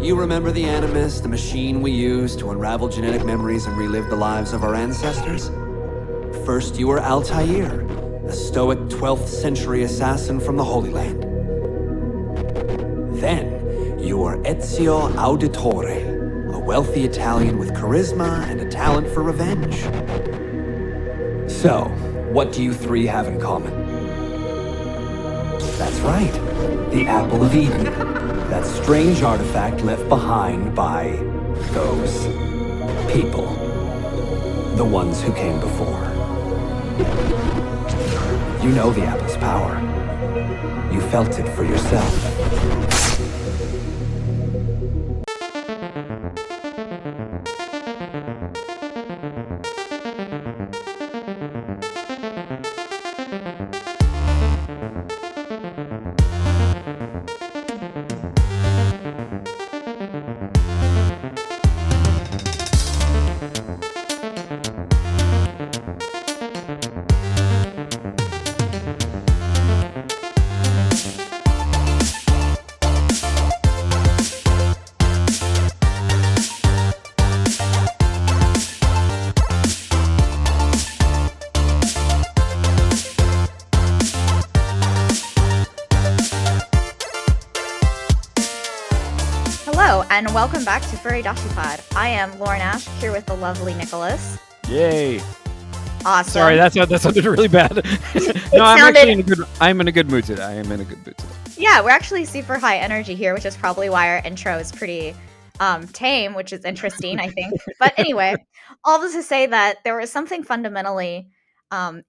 You remember the Animus, the machine we used to unravel genetic memories and relive the lives of our ancestors? First, you were Altair, a stoic 12th century assassin from the Holy Land. Then, you were Ezio Auditore, a wealthy Italian with charisma and a talent for revenge. So, what do you three have in common? That's right, the Apple of Eden. That strange artifact left behind by those people. The ones who came before. You know the apple's power. You felt it for yourself. And welcome back to Furidashi Pod. I am Lauryn Ash, here with the lovely Nicholas. Yay! Awesome. Sorry, that sounded really bad. No, I'm in a good mood today. Yeah, we're actually super high energy here, which is probably why our intro is pretty tame, which is interesting, I think. But anyway, all this to say that there was something fundamentally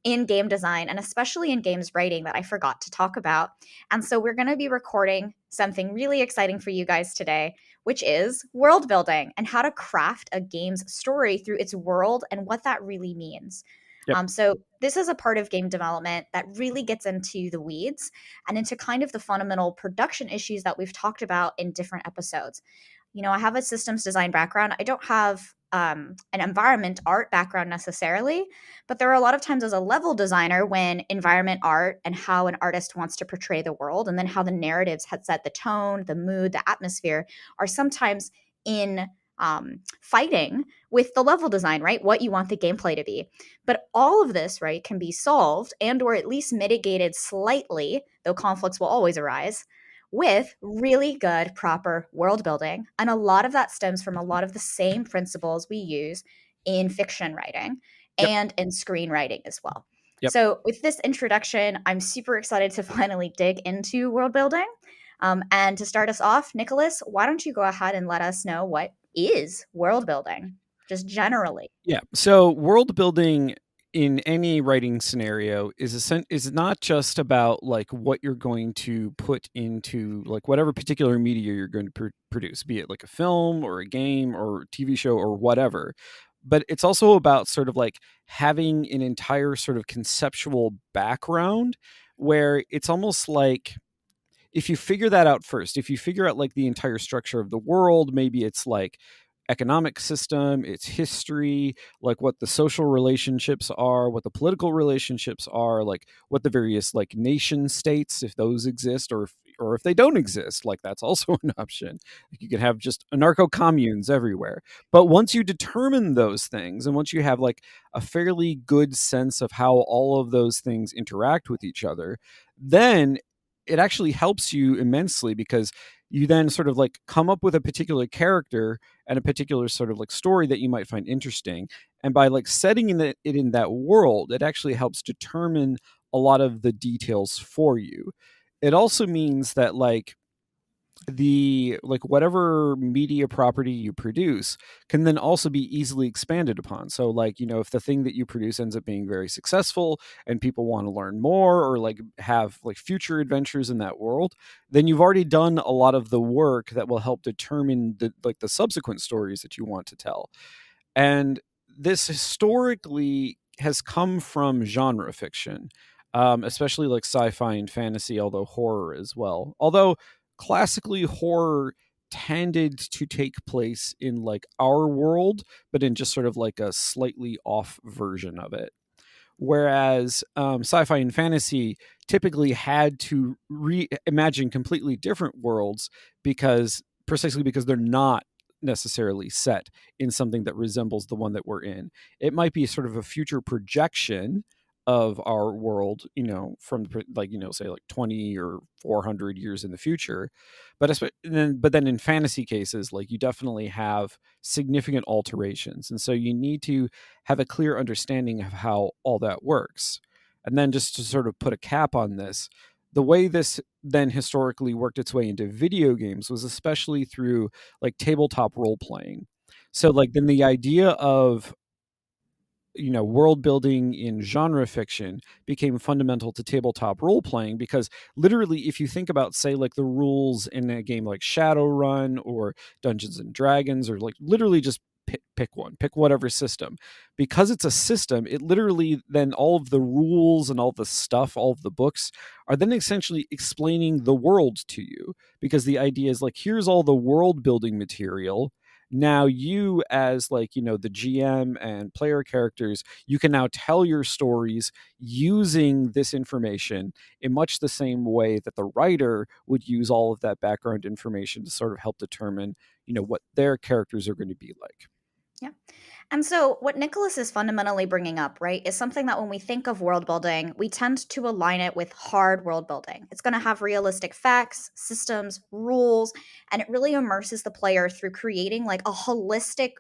in game design, and especially in games writing, that I forgot to talk about. And so we're going to be recording something really exciting for you guys today, which is world building and how to craft a game's story through its world and what that really means. Yep. So this is a part of game development that really gets into the weeds and into kind of the fundamental production issues that we've talked about in different episodes. You know, I have a systems design background. I don't have an environment art background necessarily, but there are a lot of times as a level designer when environment art and how an artist wants to portray the world and then how the narratives had set the tone, the mood, the atmosphere are sometimes in fighting with the level design, right? What you want the gameplay to be. But all of this, right, can be solved and or at least mitigated slightly, though conflicts will always arise, with really good, proper world building. And a lot of that stems from a lot of the same principles we use in fiction writing and in screenwriting as well. Yep. So with this introduction, I'm super excited to finally dig into world building. And to start us off, Nicholas, why don't you go ahead and let us know what is world building, just generally? Yeah. So world building in any writing scenario is not just about like what you're going to put into like whatever particular media you're going to produce, be it like a film or a game or TV show or whatever. But it's also about sort of like having an entire sort of conceptual background where it's almost like if you figure that out first, if you figure out like the entire structure of the world, maybe it's like economic system, its history, like what the social relationships are, what the political relationships are, like what the various like nation states, if those exist, or if they don't exist, like that's also an option. Like you could have just anarcho communes everywhere. But once you determine those things, and once you have like a fairly good sense of how all of those things interact with each other, then it actually helps you immensely because you then sort of like come up with a particular character and a particular sort of like story that you might find interesting. And by like setting it in that world, it actually helps determine a lot of the details for you. It also means that like whatever media property you produce can then also be easily expanded upon. So like, you know, if the thing that you produce ends up being very successful and people want to learn more or like have like future adventures in that world, then you've already done a lot of the work that will help determine the subsequent stories that you want to tell. And this historically has come from genre fiction, especially like sci-fi and fantasy, although horror as well. Although classically horror tended to take place in like our world, but in just sort of like a slightly off version of it. Whereas sci-fi and fantasy typically had to reimagine completely different worlds because precisely because they're not necessarily set in something that resembles the one that we're in. It might be sort of a future projection of our world, from like, say like 20 or 400 years in the future. But then in fantasy cases, like, you definitely have significant alterations. And so you need to have a clear understanding of how all that works. And then, just to sort of put a cap on this, the way this then historically worked its way into video games was especially through like tabletop role playing. So like then the idea of world building in genre fiction became fundamental to tabletop role playing, because literally, if you think about, say, like the rules in a game like Shadowrun or Dungeons and Dragons, or like literally just pick whatever system, because it's a system, it literally then all of the rules and all the stuff, all of the books are then essentially explaining the world to you, because the idea is like, here's all the world building material. Now you, as like, the GM and player characters, you can now tell your stories using this information in much the same way that the writer would use all of that background information to sort of help determine, what their characters are going to be like. Yeah. And so what Nicholas is fundamentally bringing up, right, is something that when we think of world building, we tend to align it with hard world building. It's going to have realistic facts, systems, rules, and it really immerses the player through creating like a holistic,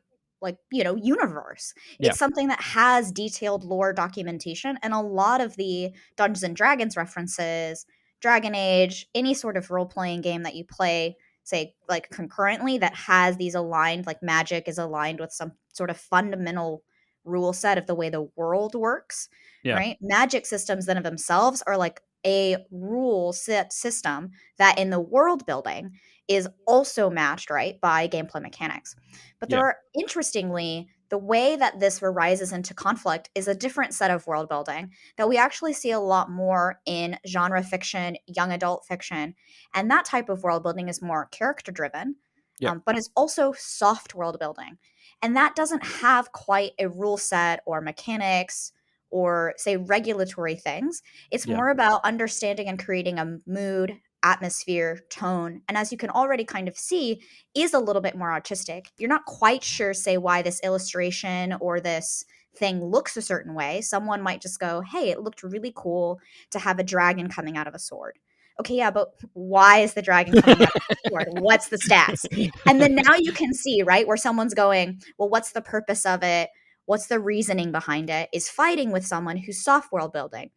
like, universe. Yeah. It's something that has detailed lore documentation, and a lot of the Dungeons and Dragons references, Dragon Age, any sort of role-playing game that you play, say, like concurrently, that has these aligned, like magic is aligned with some sort of fundamental rule set of the way the world works, Yeah. right? Magic systems then of themselves are like a rule set system that in the world building is also matched, right, by gameplay mechanics. But there are, interestingly, the way that this arises into conflict is a different set of world building that we actually see a lot more in genre fiction, young adult fiction. And that type of world building is more character driven, but it's also soft world building. And that doesn't have quite a rule set or mechanics or, say, regulatory things. It's more about understanding and creating a mood, atmosphere, tone, and as you can already kind of see, is a little bit more artistic. You're not quite sure, say, why this illustration or this thing looks a certain way. Someone might just go, hey, it looked really cool to have a dragon coming out of a sword. Okay, yeah, but why is the dragon coming out of the sword? What's the stats? And then now you can see, right, where someone's going, well, what's the purpose of it? What's the reasoning behind it? Is fighting with someone who's soft world building.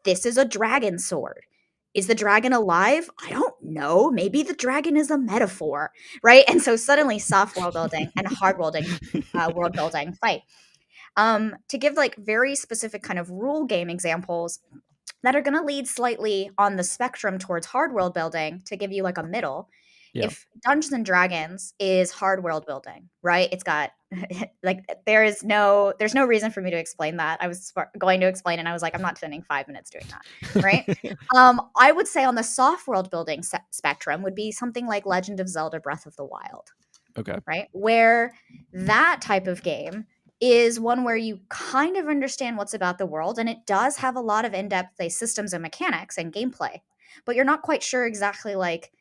This is a dragon sword. Is the dragon alive? I don't know. Maybe the dragon is a metaphor, right? And so suddenly soft world building and hard world building fight. To give like very specific kind of rule game examples that are going to lead slightly on the spectrum towards hard world building, to give you like a middle. If Dungeons and Dragons is hard world building, right? It's got like there's no reason for me to explain that. I was going to explain and I was like, I'm not spending 5 minutes doing that, right? I would say on the soft world building spectrum would be something like Legend of Zelda Breath of the Wild. Okay. Right? Where that type of game is one where you kind of understand what's about the world, and it does have a lot of in-depth systems and mechanics and gameplay, but you're not quite sure exactly like,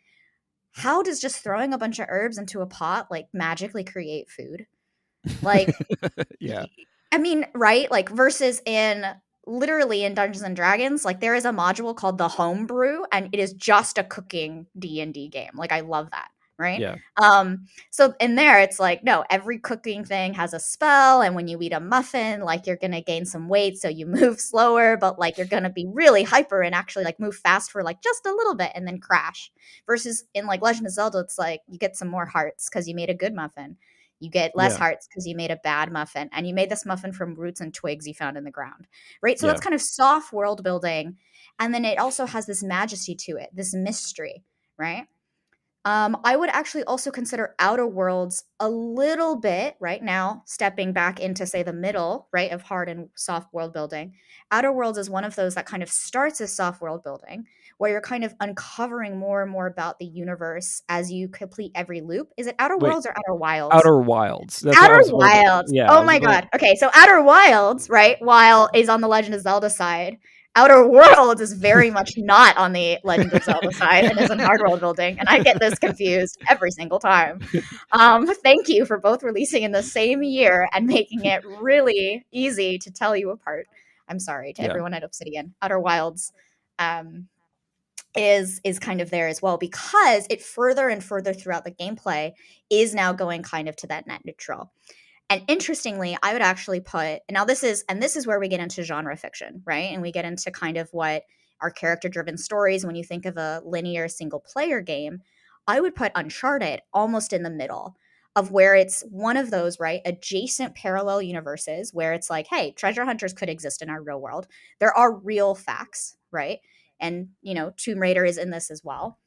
how does just throwing a bunch of herbs into a pot like magically create food? Like, I mean, right? Like versus literally in Dungeons and Dragons, like there is a module called the Homebrew, and it is just a cooking D&D game. Like I love that. Right? Yeah. So in there, it's like, no, every cooking thing has a spell. And when you eat a muffin, like you're going to gain some weight. So you move slower, but like you're going to be really hyper and actually like move fast for like just a little bit and then crash. Versus in like Legend of Zelda, it's like you get some more hearts because you made a good muffin. You get less hearts because you made a bad muffin. And you made this muffin from roots and twigs you found in the ground. Right? So that's kind of soft world building. And then it also has this majesty to it, this mystery, right? I would actually also consider Outer Worlds a little bit, right now, stepping back into, say, the middle, right, of hard and soft world building. Outer Worlds is one of those that kind of starts as soft world building, where you're kind of uncovering more and more about the universe as you complete every loop. Is it Outer Worlds or Outer Wilds? Outer Wilds. That's Outer Wilds. Yeah. Oh my God. Okay, so Outer Wilds, right, while is on the Legend of Zelda side, Outer Worlds is very much not on the Legend of Zelda side and is in hard world building, and I get this confused every single time. Thank you for both releasing in the same year and making it really easy to tell you apart. I'm sorry to everyone at Obsidian. Outer Wilds is kind of there as well, because it further and further throughout the gameplay is now going kind of to that net neutral. And interestingly, I would actually put, now this is where we get into genre fiction, right? And we get into kind of what are character driven stories. When you think of a linear single player game, I would put Uncharted almost in the middle of where it's one of those, right, adjacent parallel universes where it's like, hey, treasure hunters could exist in our real world. There are real facts, right? And, you know, Tomb Raider is in this as well.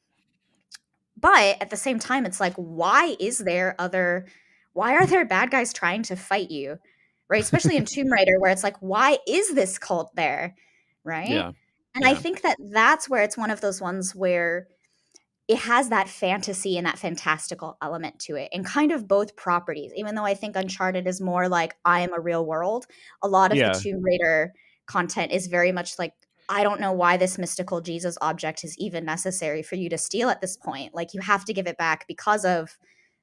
But at the same time, it's like, why are there bad guys trying to fight you? Right? Especially in Tomb Raider, where it's like, why is this cult there? Right? Yeah. And I think that that's where it's one of those ones where it has that fantasy and that fantastical element to it, and kind of both properties. Even though I think Uncharted is more like, I am a real world, a lot of the Tomb Raider content is very much like, I don't know why this mystical Jesus object is even necessary for you to steal at this point. Like, you have to give it back because of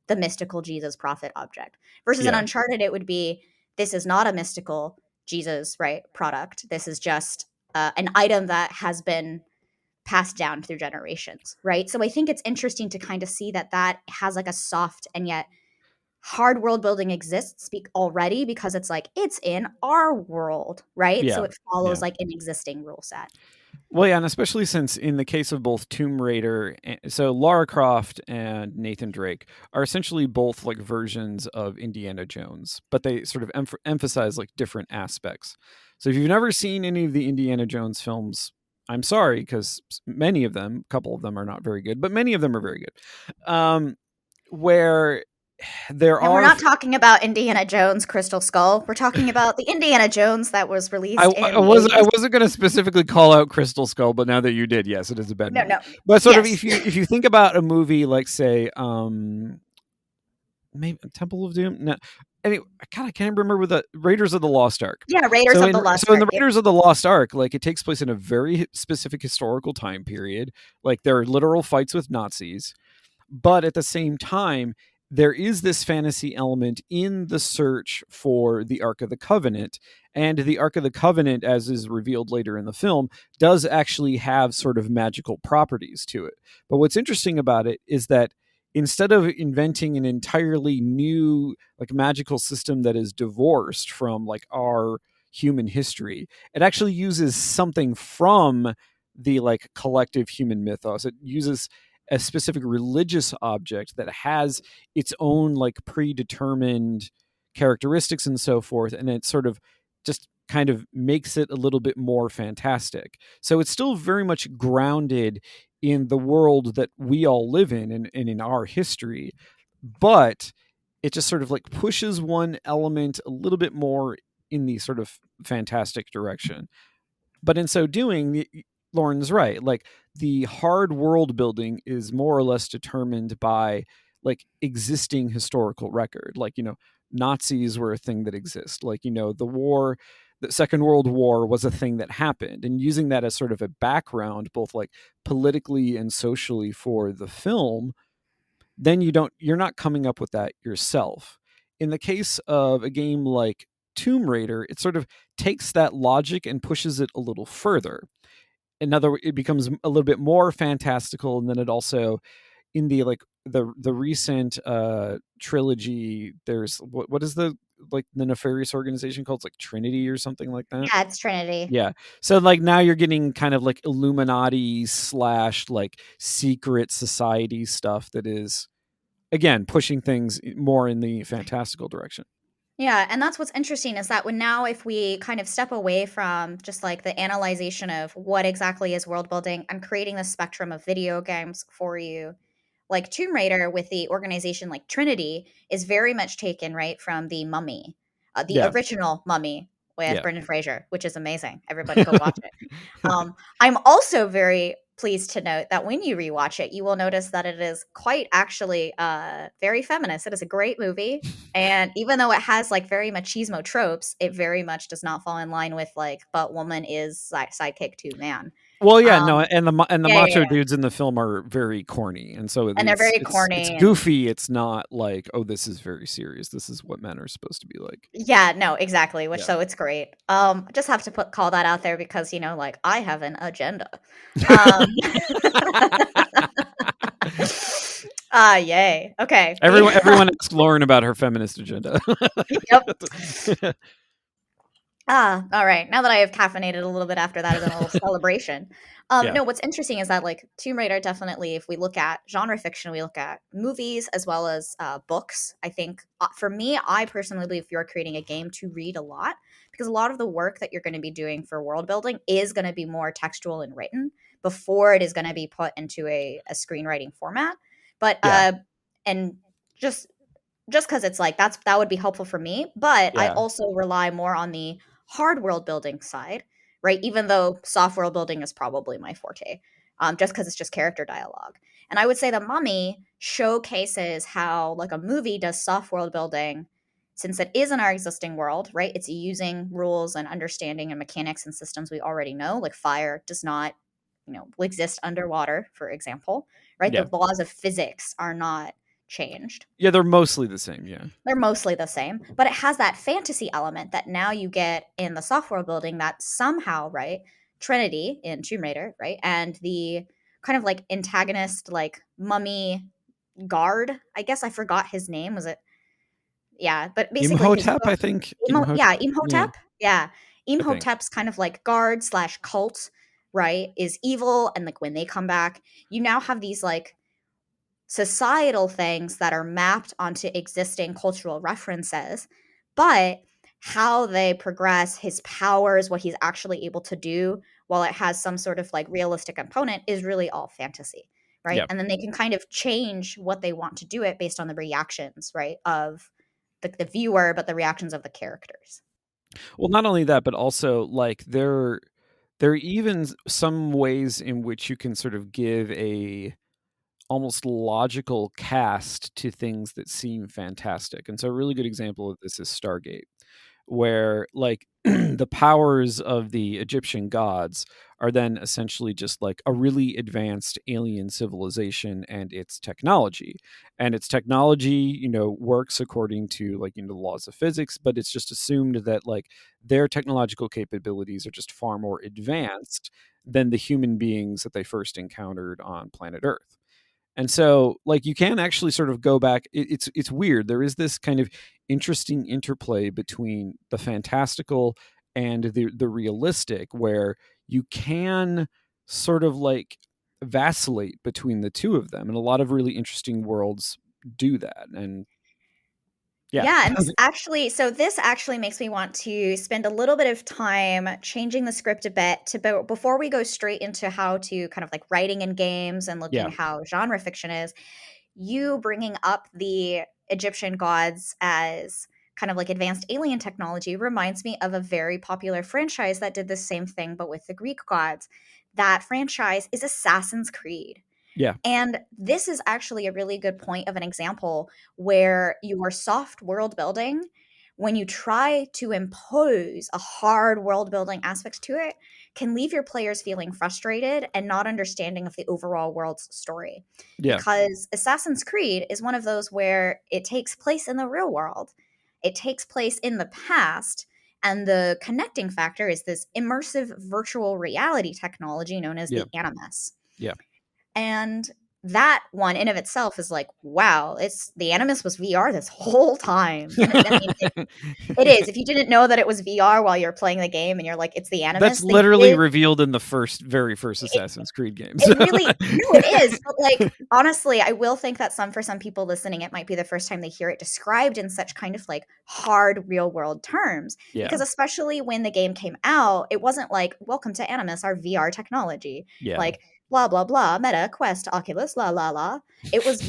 the mystical Jesus prophet object. Versus in Uncharted, it would be, this is not a mystical Jesus, right, product. This is just an item that has been passed down through generations, right? So I think it's interesting to kind of see that that has like a soft and yet hard world building exists already, because it's like, it's in our world, right? So it follows like an existing rule set. Well, yeah, and especially since in the case of both Tomb Raider, so Lara Croft and Nathan Drake are essentially both like versions of Indiana Jones, but they sort of emphasize like different aspects. So if you've never seen any of the Indiana Jones films, I'm sorry, because many of them, a couple of them are not very good, but many of them are very good. Where there and are, we're not talking about Indiana Jones Crystal Skull. We're talking about the Indiana Jones that was released I wasn't going to specifically call out Crystal Skull, but now that you did, yes, it is a bad movie. No. But sort of if you think about a movie like, say, maybe Temple of Doom. No, anyway, I can't remember with the Raiders of the Lost Ark. Yeah, Raiders of the Lost Ark. So in the Raiders of the Lost Ark, like, it takes place in a very specific historical time period. Like, there are literal fights with Nazis, but at the same time, there is this fantasy element in the search for the Ark of the Covenant. And the Ark of the Covenant, as is revealed later in the film, does actually have sort of magical properties to it. But what's interesting about it is that instead of inventing an entirely new like magical system that is divorced from like our human history, it actually uses something from the like collective human mythos. It uses a specific religious object that has its own like predetermined characteristics and so forth, and it sort of just kind of makes it a little bit more fantastic. So it's still very much grounded in the world that we all live in and in our history, but it just sort of like pushes one element a little bit more in the sort of fantastic direction. But in so doing, Lauren's right. Like, the hard world building is more or less determined by like existing historical record. Like, you know, Nazis were a thing that exists. Like, you know, the Second World War was a thing that happened, and using that as sort of a background, both like politically and socially for the film, then you're not coming up with that yourself. In the case of a game like Tomb Raider, it sort of takes that logic and pushes it a little further. It becomes a little bit more fantastical, and then it also, in the like the recent trilogy, there's what is the nefarious organization called? It's like Trinity or something like that. Yeah, it's Trinity. Yeah. So like now you're getting kind of like Illuminati / like secret society stuff that is, again, pushing things more in the fantastical direction. Yeah, and that's what's interesting, is that if we kind of step away from just like the analyzation of what exactly is world building and creating the spectrum of video games for you, like Tomb Raider with the organization like Trinity is very much taken right from the Mummy, the original Mummy with Brendan Fraser, which is amazing. Everybody go watch it. I'm also very pleased to note that when you rewatch it, you will notice that it is quite actually very feminist. It is a great movie. And even though it has like very machismo tropes, it very much does not fall in line with like, but woman is sidekick to man. Well, yeah, Um, no, and the yeah, yeah, macho yeah. dudes in the film are very corny, and so And they're very it's corny and goofy. It's not like, oh, this is very serious. This is what men are supposed to be like. yeah, no, exactly. Which Yeah. so it's great. Just have to call that out there because like I have an agenda. Um, yay. Okay. Everyone asked Lauren about her feminist agenda. Yep. All right. Now that I have caffeinated a little bit after that as a little celebration. Yeah. No, what's interesting is that like Tomb Raider definitely, if we look at genre fiction, we look at movies as well as books. I think for me, I personally believe if you're creating a game to read a lot, because a lot of the work that you're going to be doing for world building is going to be more textual and written before it is going to be put into a screenwriting format. But Yeah. and just because it's like that would be helpful for me, but I Yeah. also rely more on the hard world building side, right? Even though soft world building is probably my forte, just because it's just character dialogue. And I would say the Mummy showcases how like a movie does soft world building, since it is in our existing world, right? It's using rules and understanding and mechanics and systems we already know. Like fire does not, exist underwater, for example, right? Yeah. The laws of physics are not changed. Yeah, they're mostly the same. Yeah. They're mostly the same, but it has that fantasy element that now you get in the software building that somehow, right? Trinity in Tomb Raider, right? And the kind of like antagonist, like mummy guard. I guess I forgot his name. Was it? Yeah, but basically his Imhotep, I think. Yeah, Yeah, Imhotep. Yeah. I think. Imhotep's kind of like guard slash cult, right? Is evil. And like when they come back, you now have these like societal things that are mapped onto existing cultural references, but how they progress, his powers, what he's actually able to do, while it has some sort of like realistic component, is really all fantasy, right? Yeah. And then they can kind of change what they want to do it based on the reactions, right, of the viewer, but the reactions of the characters. Well, not only that, but also like there are even some ways in which you can sort of give a almost logical cast to things that seem fantastic. And so a really good example of this is Stargate, where like the powers of the Egyptian gods are then essentially just like a really advanced alien civilization and its technology. And its technology, works according to like, the laws of physics, but it's just assumed that like their technological capabilities are just far more advanced than the human beings that they first encountered on planet Earth. And so like you can actually sort of go back. It's weird. There is this kind of interesting interplay between the fantastical and the realistic, where you can sort of like vacillate between the two of them, and a lot of really interesting worlds do that. And yeah. Yeah, and this actually makes me want to spend a little bit of time changing the script a bit before we go straight into how to kind of like writing in games and looking Yeah. how genre fiction is. You bringing up the Egyptian gods as kind of like advanced alien technology reminds me of a very popular franchise that did the same thing, but with the Greek gods. That franchise is Assassin's Creed. Yeah. And this is actually a really good point of an example where your soft world building, when you try to impose a hard world building aspect to it, can leave your players feeling frustrated and not understanding of the overall world's story. Yeah. Because Assassin's Creed is one of those where it takes place in the real world, it takes place in the past. And the connecting factor is this immersive virtual reality technology known as Yeah. the Animus. Yeah. And that one in of itself is like, wow, it's the Animus was VR this whole time. And it is. If you didn't know that it was VR while you're playing the game and you're like, it's the Animus. That's literally revealed in the very first Assassin's Creed games. It really, no, it is. But like, honestly, I will think that for some people listening, it might be the first time they hear it described in such kind of like hard real world terms. Yeah. Because especially when the game came out, it wasn't like, welcome to Animus, our VR technology. Yeah. Like, blah blah blah, Meta, Quest, Oculus, la la la. It was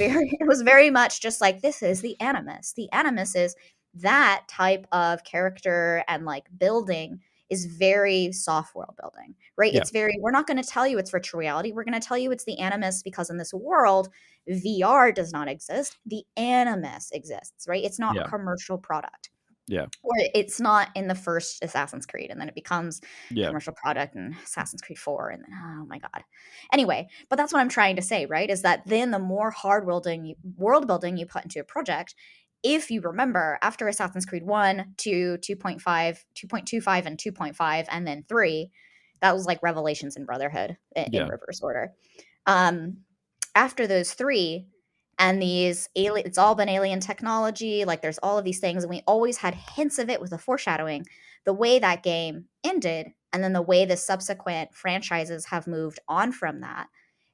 very much just like, this is the Animus. The Animus is that type of character and like building is very soft world building, right? Yeah. It's very, we're not going to tell you it's virtual reality. We're going to tell you it's the animus because in this world, VR does not exist. The animus exists, right? It's not a Yeah. commercial product. Yeah. Or it's not in the first Assassin's Creed, and then it becomes Yeah. commercial product in Assassin's Creed 4, and then, oh my god. Anyway, but that's what I'm trying to say, right? Is that then the more world building you put into a project, if you remember, after Assassin's Creed 1, 2, 2.5, 2.25, and 2.5, and then 3, that was like Revelations and Brotherhood in Yeah. reverse order. Um, After those 3, and these alien, it's all been alien technology, like there's all of these things, and we always had hints of it with the foreshadowing. The way that game ended, and then the way the subsequent franchises have moved on from that,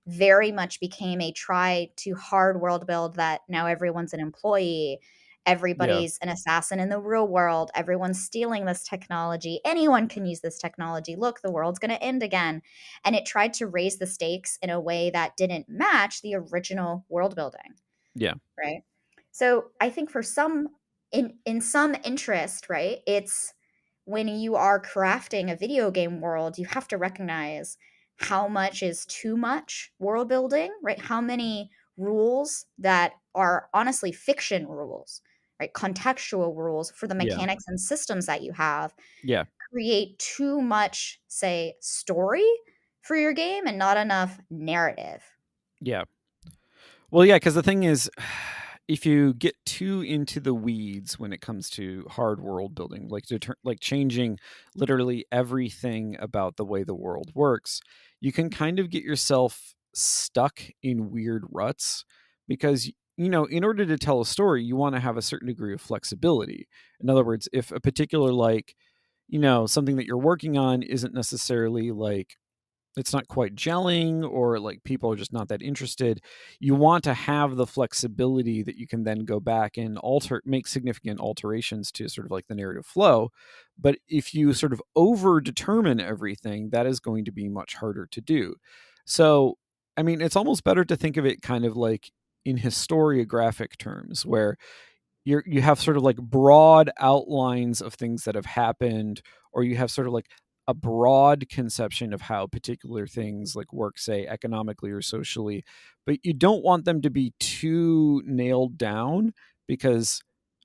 very much became a try to hard world build that now everyone's an employee, Yeah. everybody's an assassin in the real world, everyone's stealing this technology, anyone can use this technology, look, the world's going to end again. And it tried to raise the stakes in a way that didn't match the original world building. Yeah. Right. So I think for some, in some interest, right, it's when you are crafting a video game world, you have to recognize how much is too much world building, right? How many rules that are honestly fiction rules, right? Contextual rules for the Yeah. mechanics and systems that you have Yeah. create too much, say, story for your game and not enough narrative. Yeah. Well, yeah, because the thing is, if you get too into the weeds when it comes to hard world building, like changing literally everything about the way the world works, you can kind of get yourself stuck in weird ruts because in order to tell a story, you want to have a certain degree of flexibility. In other words, if a particular something that you're working on isn't necessarily like it's not quite gelling or like people are just not that interested, you want to have the flexibility that you can then go back and make significant alterations to sort of like the narrative flow. But if you sort of over determine everything, that is going to be much harder to do. So I mean, it's almost better to think of it kind of like in historiographic terms, where you have sort of like broad outlines of things that have happened, or you have sort of like a broad conception of how particular things like work, say economically or socially, but you don't want them to be too nailed down. Because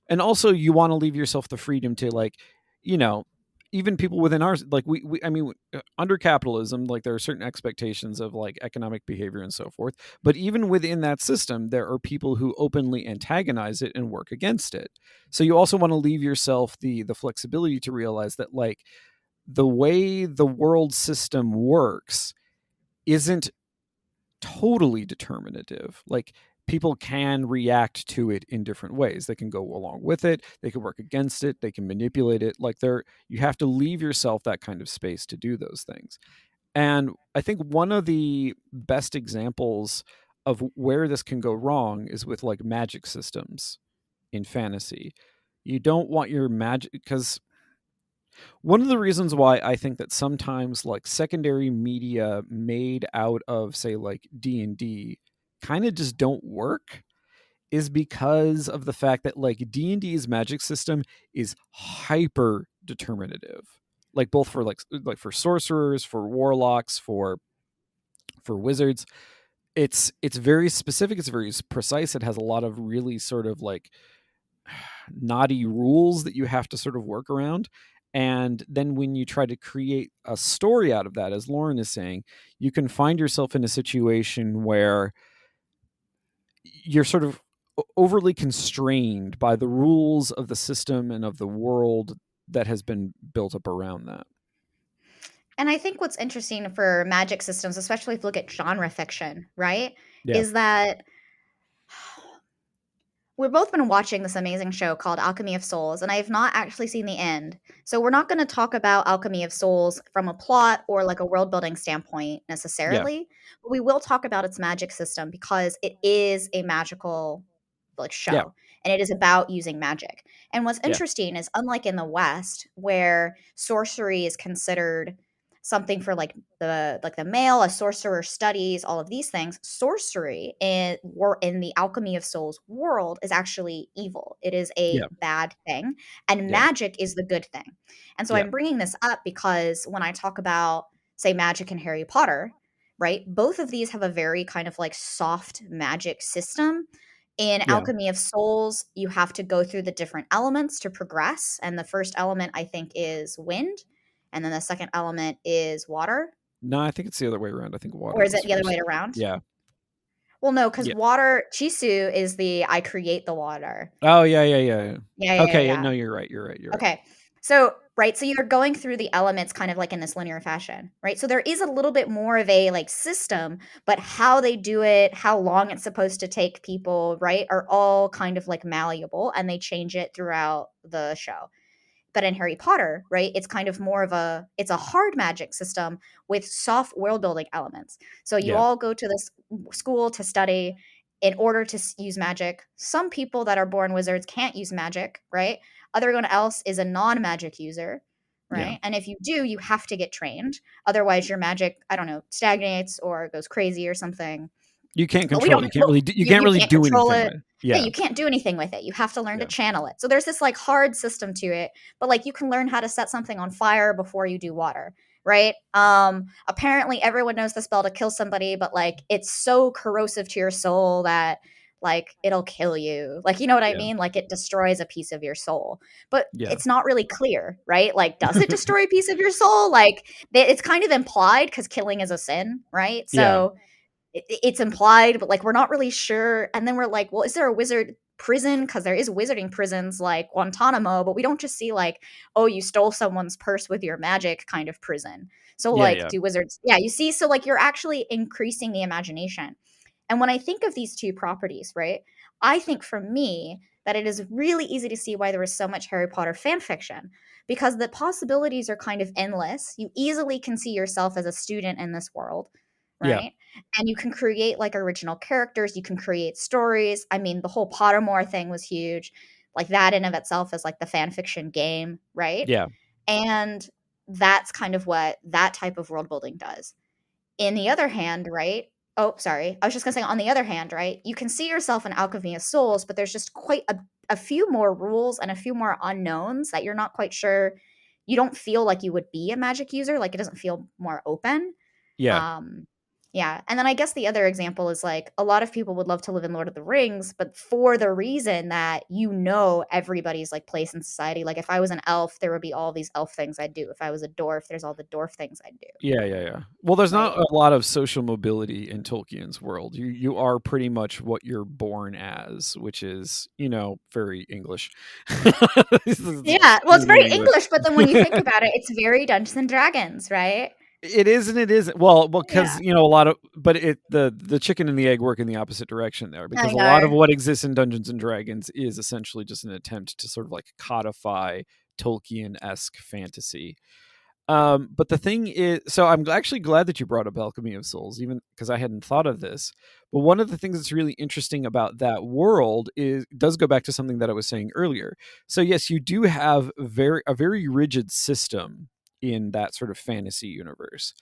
and also you want to leave yourself the freedom to like you know even people within ours, like we I mean, under capitalism, like there are certain expectations of like economic behavior and so forth, but even within that system there are people who openly antagonize it and work against it. So you also want to leave yourself the flexibility to realize that like the way the world system works isn't totally determinative. Like people can react to it in different ways. They can go along with it, they can work against it, they can manipulate it. Like you have to leave yourself that kind of space to do those things. And I think one of the best examples of where this can go wrong is with like magic systems in fantasy. You don't want your magic, because one of the reasons why I think that sometimes like secondary media made out of say like D&D kind of just don't work is because of the fact that like D&D's magic system is hyper determinative. Like both for like for sorcerers, for warlocks, for wizards. It's very specific, it's very precise. It has a lot of really sort of like naughty rules that you have to sort of work around. And then when you try to create a story out of that, as Lauren is saying, you can find yourself in a situation where you're sort of overly constrained by the rules of the system and of the world that has been built up around that. And I think what's interesting for magic systems, especially if you look at genre fiction, right, Yeah. is that we've both been watching this amazing show called Alchemy of Souls, and I have not actually seen the end. So we're not going to talk about Alchemy of Souls from a plot or like a world building standpoint Yeah. necessarily, but we will talk about its magic system because it is a magical like Yeah. show and it is about using magic. And what's Yeah. interesting is unlike in the West where sorcery is considered something for like the male, a sorcerer studies all of these things. Sorcery in the Alchemy of Souls world is actually evil. It is a Yeah. bad thing, and Yeah. magic is the good thing. And so Yeah. I'm bringing this up because when I talk about, say, magic and Harry Potter, right? Both of these have a very kind of like soft magic system. In Yeah. Alchemy of Souls, you have to go through the different elements to progress. And the first element, I think, is wind. And then the second element is water. No, I think it's the other way around. I think Or water is was it the other way first. around? Yeah. Well, no, because Yeah. water, Chisu is the I create the water. Oh, yeah, yeah, yeah. Okay, Yeah. no, you're right. You're right. You're right. Okay. So, right, so you're going through the elements kind of like in this linear fashion, right? So there is a little bit more of a like system, but how they do it, how long it's supposed to take people, right, are all kind of like malleable and they change it throughout the show. But in Harry Potter, right, it's kind of more of it's a hard magic system with soft world building elements. So you Yeah. all go to this school to study in order to use magic. Some people that are born wizards can't use magic, right? Everyone else is a non-magic user, Yeah. right? And if you do, you have to get trained. Otherwise your magic, I don't know, stagnates or goes crazy or something. You can't But we control don't it. You can't you really can't do control anything it. with it. Yeah, Yeah. you can't do anything with it. You have to learn to Yeah. channel it. So there's this like hard system to it, but like you can learn how to set something on fire before you do water, right? Apparently everyone knows the spell to kill somebody, but like it's so corrosive to your soul that like it'll kill you. Like you know what I Yeah. mean? Like it destroys a piece of your soul. But Yeah. it's not really clear, right? Like does it destroy a piece of your soul? Like it's kind of implied cuz killing is a sin, right? Yeah. So it's implied, but like we're not really sure. And then we're like, well, is there a wizard prison? Because there is wizarding prisons like Guantanamo, but we don't just see like, oh, you stole someone's purse with your magic kind of prison. So Yeah. like, Yeah. do wizards? Yeah, you see, so like you're actually increasing the imagination. And when I think of these two properties, right, I think for me that it is really easy to see why there is so much Harry Potter fan fiction because the possibilities are kind of endless. You easily can see yourself as a student in this world, Yeah. right? And you can create like original characters, you can create stories. I mean, the whole Pottermore thing was huge. Like that in of itself is like the fan fiction game, right? Yeah. And that's kind of what that type of world building does. In the other hand, right? Oh, sorry. I was just gonna say, on the other hand, right? You can see yourself in Alchemy of Souls, but there's just quite a few more rules and a few more unknowns that you're not quite sure. You don't feel like you would be a magic user. Like it doesn't feel more open. Yeah. Um, yeah. And then I guess the other example is like a lot of people would love to live in Lord of the Rings, but for the reason that you know everybody's like place in society. Like if I was an elf, there would be all these elf things I'd do. If I was a dwarf, there's all the dwarf things I'd do. Yeah, yeah, yeah. Well, there's not Right. a lot of social mobility in Tolkien's world. You are pretty much what you're born as, which is, very English. Yeah. Well, it's very English, but then when you think about it, it's very Dungeons and Dragons, right? It is and it isn't. Well, Yeah. because a lot of, but the chicken and the egg work in the opposite direction there, because I a lot of know. what exists in Dungeons and Dragons is essentially just an attempt to sort of like codify Tolkien-esque fantasy. But the thing is, so I'm actually glad that you brought up Alchemy of Souls, even because I hadn't thought of this. But one of the things that's really interesting about that world does go back to something that I was saying earlier. So yes, you do have a very rigid system in that sort of fantasy universe,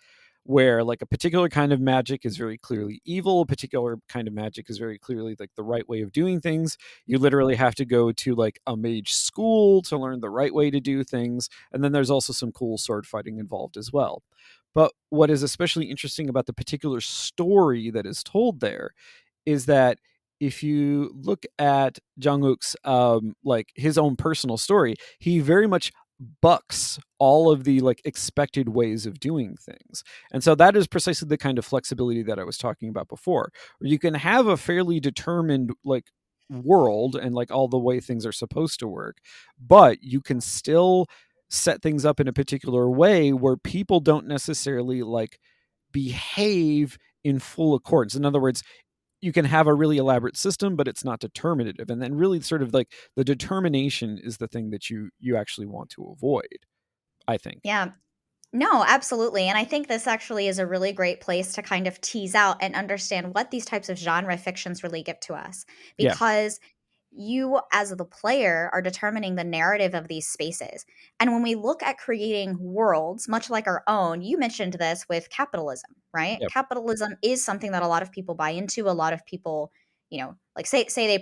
where like a particular kind of magic is very clearly evil, a particular kind of magic is very clearly like the right way of doing things. You literally have to go to like a mage school to learn the right way to do things, and then there's also some cool sword fighting involved as well. But what is especially interesting about the particular story that is told there is that if you look at Jungkook's like his own personal story, he very much bucks all of the like expected ways of doing things. And so that is precisely the kind of flexibility that I was talking about before, where you can have a fairly determined like world and like all the way things are supposed to work, but you can still set things up in a particular way where people don't necessarily like behave in full accordance. In other words, you can have a really elaborate system, but it's not determinative. And then really sort of like the determination is the thing that you actually want to avoid, I think. Yeah. No, absolutely. And I think this actually is a really great place to kind of tease out and understand what these types of genre fictions really give to us. Yeah. Because you as the player are determining the narrative of these spaces. And when we look at creating worlds, much like our own, you mentioned this with capitalism, right? Yep. Capitalism is something that a lot of people buy into. A lot of people, like say they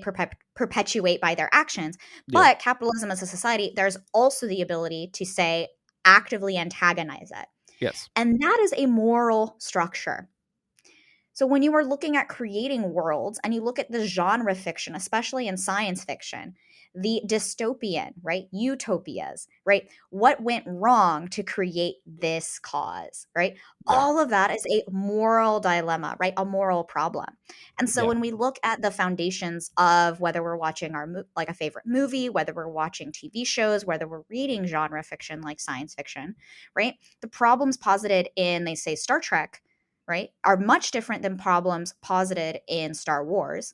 perpetuate by their actions. Yeah. But capitalism as a society, there's also the ability to say actively antagonize it. Yes. And that is a moral structure. So when you are looking at creating worlds and you look at the genre fiction, especially in science fiction, the dystopian, right? Utopias, right? What went wrong to create this cause, right? Yeah. All of that is a moral dilemma, right? A moral problem. And so Yeah. when we look at the foundations of whether we're watching like a favorite movie, whether we're watching TV shows, whether we're reading genre fiction like science fiction, right? The problems posited in, they say, Star Trek, right, are much different than problems posited in Star Wars,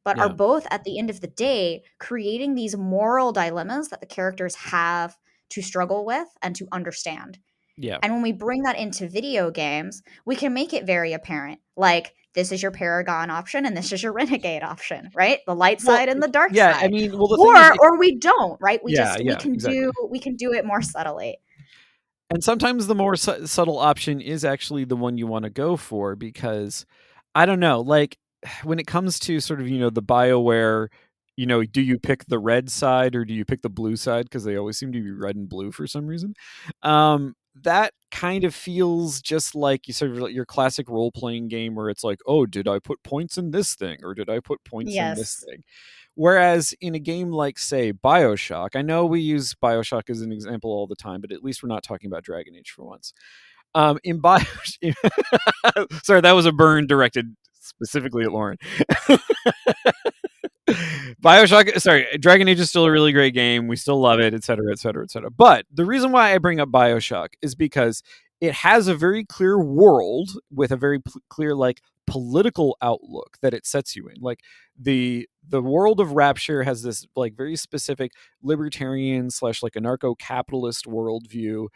but are Yeah. both at the end of the day creating these moral dilemmas that the characters have to struggle with and to understand. Yeah. And when we bring that into video games, we can make it very apparent. Like, this is your Paragon option and this is your Renegade option, right? The light side and the dark Yeah, side. I mean, well, the thing is, Or we don't, right? We can exactly. do it more subtly. And sometimes the more subtle option is actually the one you want to go for, because I don't know, like when it comes to sort of, the BioWare, do you pick the red side or do you pick the blue side? Because they always seem to be red and blue for some reason. That kind of feels just like you sort of like your classic role-playing game where it's like, oh, did I put points in this thing or did I put points in this Yes. thing? Whereas in a game like, say, BioShock, I know we use BioShock as an example all the time, but at least we're not talking about Dragon Age for once. In BioShock, sorry, that was a burn directed specifically at Lauren. BioShock, sorry, Dragon Age is still a really great game. We still love it, et cetera, et cetera, et cetera. But the reason why I bring up BioShock is because it has a very clear world with a very clear, like, political outlook that it sets you in. Like the world of Rapture has this like very specific libertarian / like anarcho-capitalist worldview,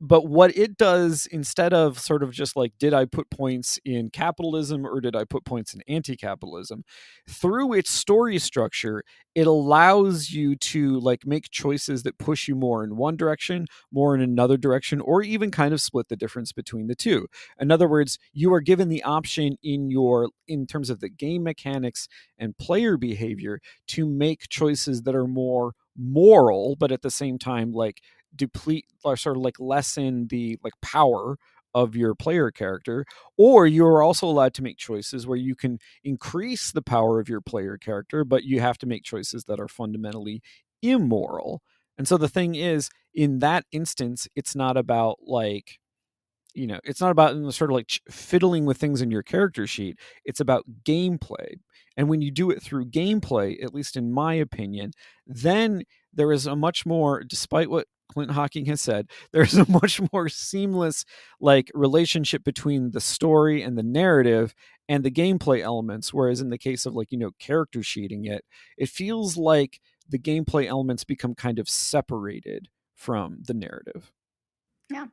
but what it does, instead of sort of just like, did I put points in capitalism or did I put points in anti-capitalism, through its story structure, it allows you to like make choices that push you more in one direction, more in another direction, or even kind of split the difference between the two. In other words, you are given the option in terms of the game mechanics and player behavior to make choices that are more moral, but at the same time, like, deplete or sort of like lessen the like power of your player character, or you're also allowed to make choices where you can increase the power of your player character, but you have to make choices that are fundamentally immoral. And so the thing is, in that instance, it's not about like, it's not about sort of like fiddling with things in your character sheet. It's about gameplay. And when you do it through gameplay, at least in my opinion, then there is a much more, despite what Clint Hawking has said, there's a much more seamless like relationship between the story and the narrative and the gameplay elements. Whereas in the case of like, character sheeting it feels like the gameplay elements become kind of separated from the narrative. Yeah.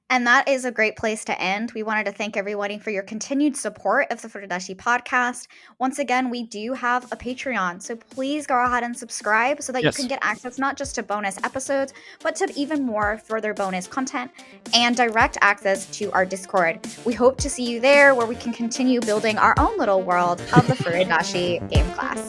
And that is a great place to end. We wanted to thank everybody for your continued support of the Furidashi podcast. Once again, we do have a Patreon, so please go ahead and subscribe so that you can get access not just to bonus episodes, but to even more further bonus content and direct access to our Discord. We hope to see you there, where we can continue building our own little world of the Furidashi game class.